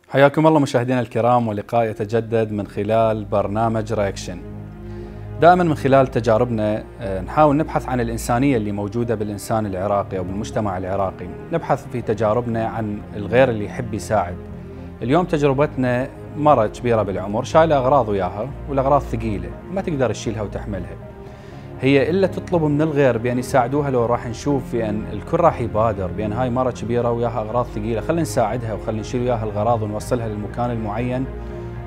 حياكم الله مشاهدينا الكرام، ولقاء يتجدد من خلال برنامج رياكشن. دائما من خلال تجاربنا نحاول نبحث عن الإنسانية اللي موجودة بالإنسان العراقي أو بالمجتمع العراقي، نبحث في تجاربنا عن الغير اللي يحب يساعد. اليوم تجربتنا مرة كبيرة بالعمر شايلة أغراض وياها، والأغراض ثقيلة ما تقدر تشيلها وتحملها. هي إلا تطلب من الغير بأن يساعدوها. لو راح نشوف بأن الكل راح يبادر بأن هاي مرة كبيرة وياها أغراض ثقيلة، خلينا نساعدها وخلينا نشيل وياها الأغراض ونوصلها للمكان المعين.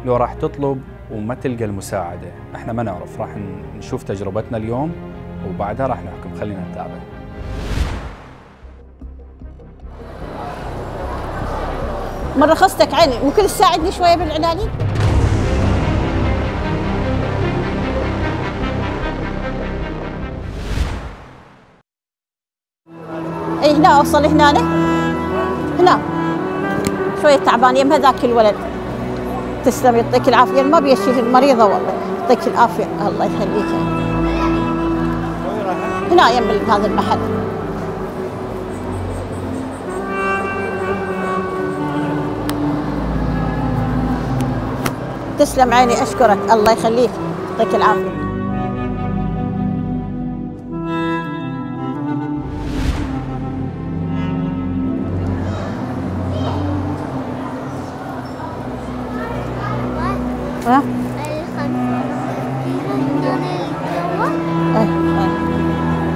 لو راح تطلب وما تلقى المساعدة، احنا ما نعرف. راح نشوف تجربتنا اليوم وبعدها راح نحكم. خلينا نتابع. مرة خصتك عيني، ممكن تساعدني شوية بالعنالي؟ اي هنا اوصل هنا شوية تعبان يمها ذاك الولد. تسلم يعطيك العافية، ما بيشيل المريضة والله، يعطيك العافية الله يخليك. هنا يم هذا المحل. تسلم عيني، اشكرك الله يخليك يعطيك العافية.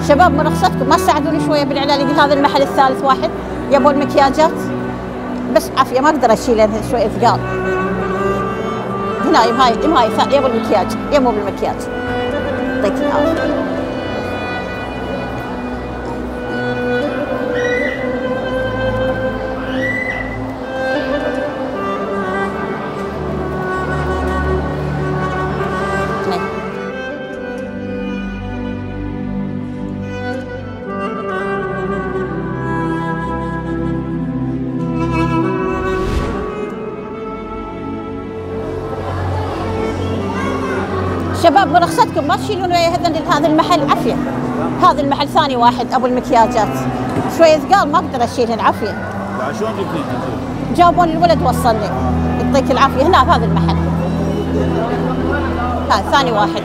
شباب من رخصتكم ما تساعدوني شويه بالعلاج؟ هذا المحل الثالث واحد يبون مكياجات، بس عافيه ما اقدر اشيلها شويه ثقال. هنا هاي يبون المكياج، يمو بالمكياج يعطيك العافيه. شباب برخصتكم ما تشيلون ويا هذا المحل عافيه. هذا المحل ثاني واحد ابو المكياجات، شويه ثقال ما اقدر اشيلهن عافيه. شلون جبتيهم؟ جابون الولد وصلني يعطيك العافيه. هنا في هذا المحل، هذا ثاني واحد.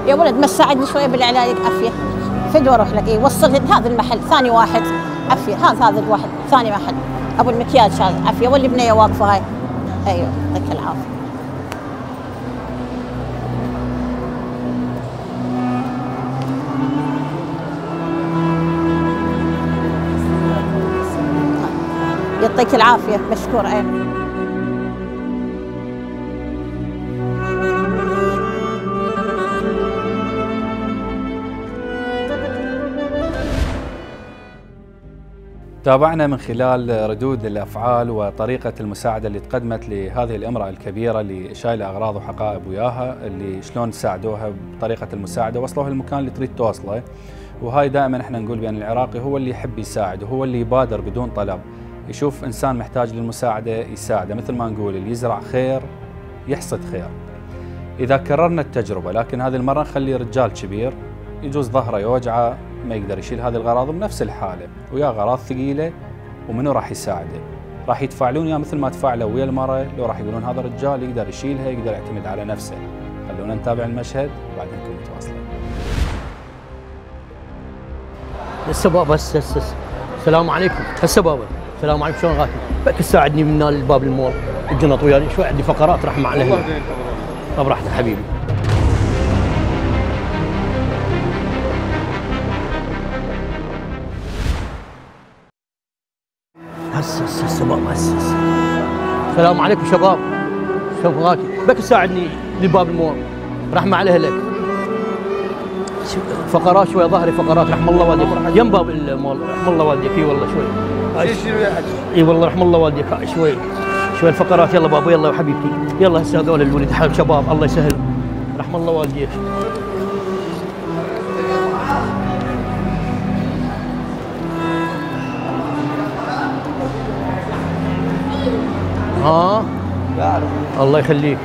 يا ولد ما تساعدني شويه بالعلاج عافيه؟ فدوى اروح لك. اي وصل هذا المحل ثاني واحد عافيه. هذا الواحد ثاني محل ابو المكياج هذا عافيه، واللي بنيه واقفه هاي. ايوه يعطيك العافيه. يعطيك العافيه، مشكور عين. تابعنا من خلال ردود الأفعال وطريقة المساعدة اللي تقدمت لهذه الامرأة الكبيرة اللي شايلة أغراض وحقائب وياها، اللي شلون ساعدوها بطريقة المساعدة، وصلوها للمكان اللي تريد توصله. وهاي دائما احنا نقول بأن العراقي هو اللي يحب يساعد، وهو اللي يبادر بدون طلب، يشوف إنسان محتاج للمساعدة يساعده. مثل ما نقول اللي يزرع خير يحصد خير. إذا كررنا التجربة، لكن هذه المرة نخلي رجال كبير يجوز ظهره يوجعه، ما يقدر يشيل هذه الأغراض بنفس الحالة، ويا أغراض ثقيلة، ومنو راح يساعده؟ راح يتفاعلون يا مثل ما تفاعلوا ويا المرة. لو راح يقولون هذا الرجال يقدر يشيلها، يقدر يعتمد على نفسه. خلونا نتابع المشهد وبعدين نكون متواصلين. هسه بابا هسه السلام عليكم. هسه بابا السلام عليكم، شلون غاتي؟ بك تساعدني من الباب المول الجنط وياي شوي، عندي فقرات راح مع الاهل. طب راحتك حبيبي. هسه بابا هسه. السلام عليكم شباب، شلون غاتي؟ بك تساعدني لباب المول راح مع اهلك. فقرات شوي ظهري فقرات، رحم الله والديك. يم باب المول رحم الله والديك. اي والله شوي. اي والله رحم الله والديك. شوي الفقرات. يلا بابا يلا يا حبيبتي يلا. هسه هذول الولد شباب الله يسهل. رحم الله والديك. ها الله يخليك.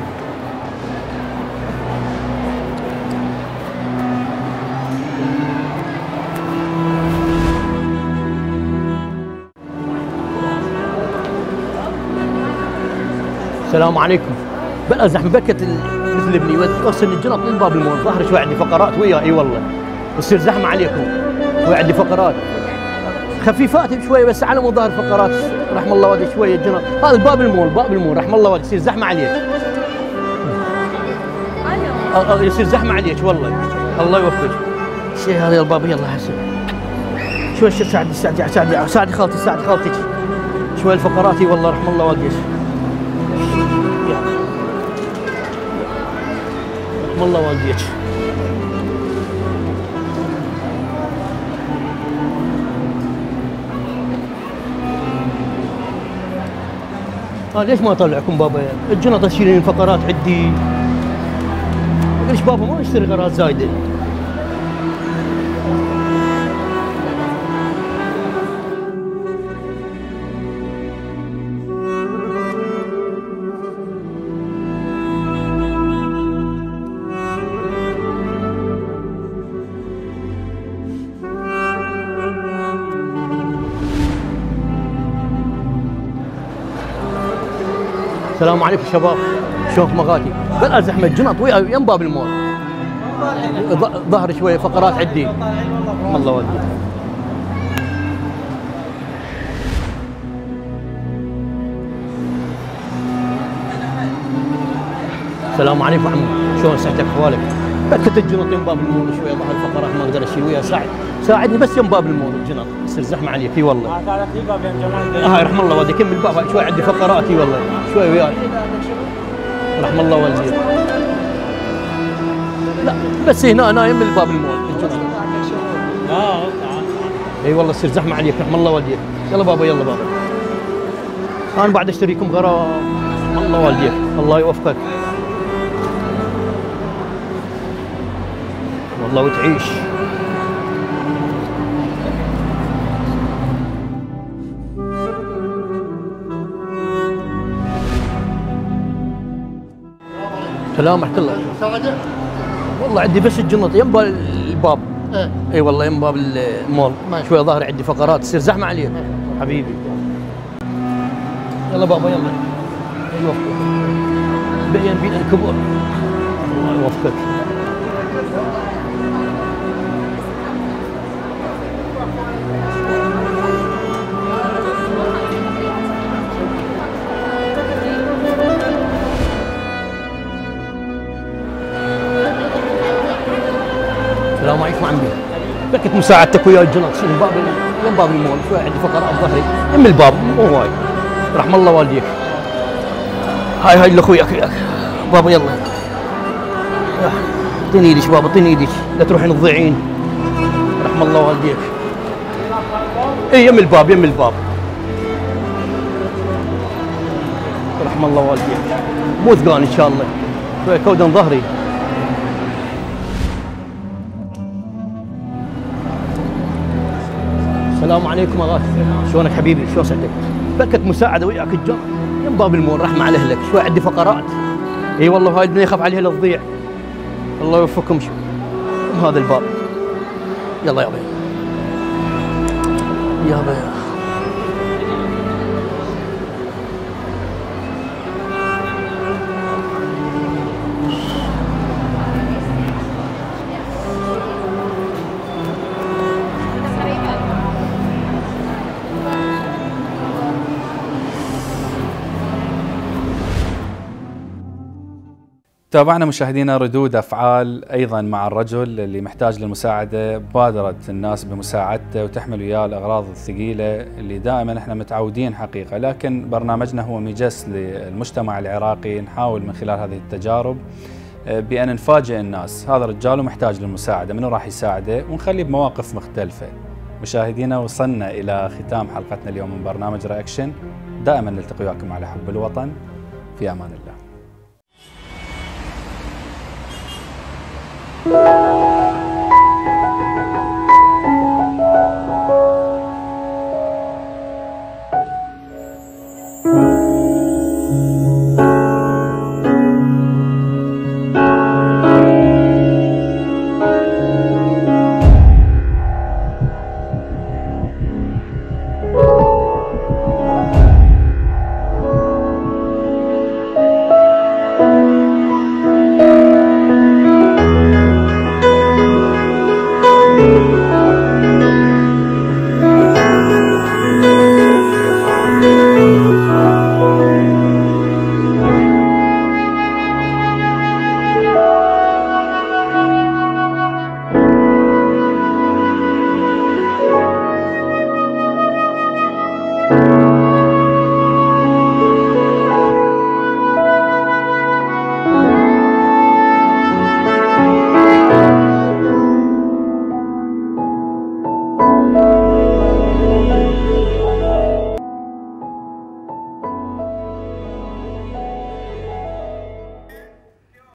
السلام عليكم. بلا زحمه بكت مثل ابني وصل الجنط من باب المول، ظهر شوي عندي فقرات وياه اي والله، يصير زحمه عليكم شوي عندي فقرات خفيفات شوي بس على مو ظهر فقرات رحم الله والديك شويه الجنط، هذا باب المول باب المول رحم الله والديك يصير زحمه عليك. يصير زحمه عليك والله الله يوفقك. الشيء هذا يا الباب يلا حسن شوي ساعدي خالتك شوي الفقرات والله رحم الله والديك. رحم الله والديك. ليش ما اطلعكم بابا؟ الجنطه تشيلين الفقرات عندي. ليش بابا ما اشتري غراض زايده؟ السلام عليكم شباب، شلونكم مغاتي؟ بلا زحمه جنط ويا يم باب المول، ظهر شويه فقرات عندي. الله والدي. السلام عليكم عمو، شلون صحتك احوالك؟ بكت الجنط يم باب المول شويه ظهر الفقرات ما اقدر اشيل وياه، ساعدني بس يم باب المول الجنط يصير زحمه عليك اي والله. هاي رحم الله والديك كمل الباب شوي عندي فقرات اي والله شوي وياي رحم الله والديك. لا بس هنا انا يم الباب المول الجنط. اي والله يصير زحمه عليك رحم الله والديك. يلا بابا يلا بابا. انا بعد اشتريكم غراض. رحم الله والديك الله يوفقك. والله وتعيش. سلام ورحمة الله. والله عندي بس الجنط يم الباب. اي والله يم باب المول شوي ظهري عندي فقرات تصير زحمه عليك حبيبي. يلا بابا يلا يوفقك. بين بين الكبر الله يوفقك. السلام عليكم عمي. بكت مساعدتك ويا الجنط شنو باب يم باب المول شوي عندي فقرات ظهري يم الباب مو هواي رحم الله والديك. هاي اللي اخوياك بابا يلا اعطيني ايدك بابا اعطيني ايدك لا تروحين تضيعين رحم الله والديك. اي يم الباب رحم الله والديك. مو ثقان ان شاء الله شوي كودن ظهري. السلام عليكم اغاث، شلونك حبيبي؟ شلون صحتك؟ بكت مساعده وياك الجنط يم باب المول رحمه على اهلك شوي عندي فقرات. اي والله هاي الدنيا يخاف عليها لا تضيع. الله يوفقكم. شو هذا الباب يلا يابا يابا. تابعنا مشاهدينا ردود أفعال أيضا مع الرجل اللي محتاج للمساعدة. بادرت الناس بمساعدته وتحمل وياه الأغراض الثقيلة اللي دائما احنا متعودين حقيقة، لكن برنامجنا هو مجس للمجتمع العراقي. نحاول من خلال هذه التجارب بأن نفاجئ الناس هذا الرجال محتاج للمساعدة، منو راح يساعده، ونخليه بمواقف مختلفة. مشاهدينا وصلنا إلى ختام حلقتنا اليوم من برنامج رياكشن. دائما نلتقي وياكم على حب الوطن. في أمان الله.